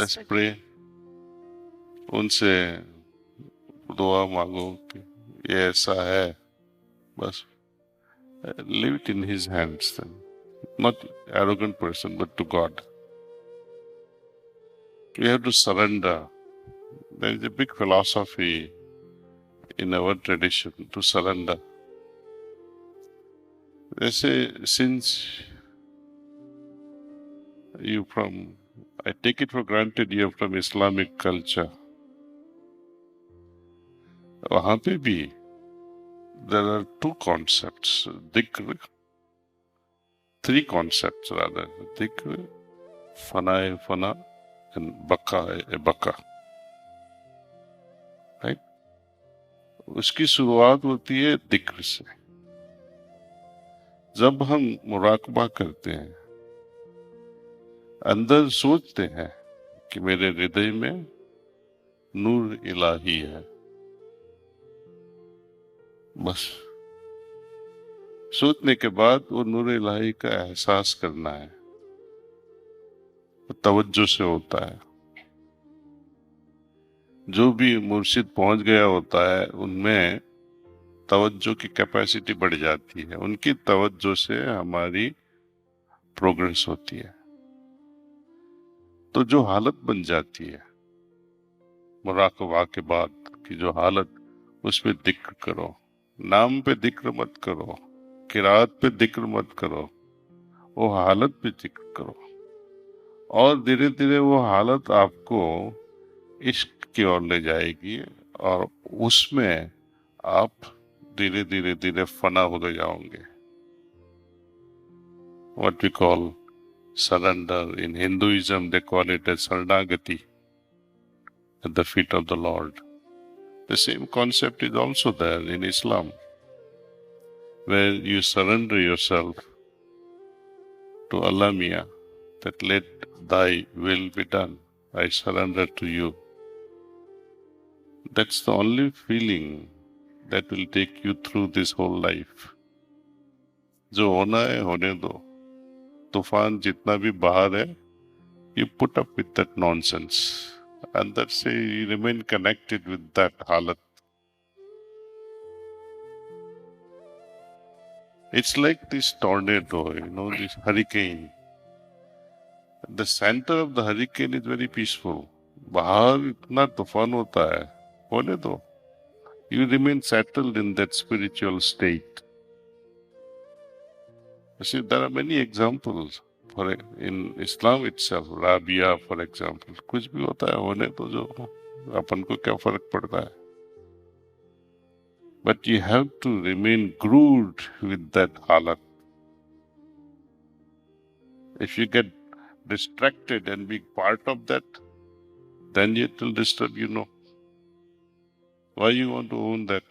Let's pray. उनसे दुआ मांगो कि ये ऐसा है, बस leave it in His hands then. Not arrogant person, but to God. We have to surrender. There is a big philosophy in our tradition to surrender. They say, since I take it for granted you're from Islamic culture. वहाँ पे भी there are two concepts, dhikr, three concepts rather, dhikr, fana, and baka, right? उसकी शुरुआत होती है dhikr से. जब हम मुराकबा करते हैं, अंदर सोचते हैं कि मेरे हृदय में नूर इलाही है, बस सोचने के बाद वो नूर इलाही का एहसास करना है, वो तवज्जो से होता है. जो भी मुर्शिद पहुंच गया होता है उनमें तवज्जो की कैपेसिटी बढ़ जाती है, उनकी तवज्जो से हमारी प्रोग्रेस होती है. तो जो हालत बन जाती है मुराकबा के बाद की जो हालत, उस पे जिक्र करो. नाम पे जिक्र मत करो, किरात पे जिक्र मत करो, वो हालत पे जिक्र करो. और धीरे धीरे वो हालत आपको इश्क की ओर ले जाएगी और उसमें आप धीरे धीरे धीरे फना होते जाओगे. What we call surrender. In Hinduism, they call it as Saranagati, at the feet of the Lord. The same concept is also there in Islam, where you surrender yourself to Allah Mia, that let thy will be done. I surrender to you. That's the only feeling that will take you through this whole life. जो होना है होने दो. तूफान जितना भी बाहर है, you put up with that nonsense. And that's you remain connected with that halat. It's like this tornado, this hurricane. The center of the hurricane is very peaceful. बाहर इतना तूफान होता है, होने दो. You remain settled in that spiritual state. You see, there are many examples. In Islam itself, Rabia, for example, कुछ भी होता है होने दो, जो अपन को क्या फर्क पड़ता है. But you have to remain glued with that halat. If you get distracted and be part of that, then it will disturb you. Why you want to own that?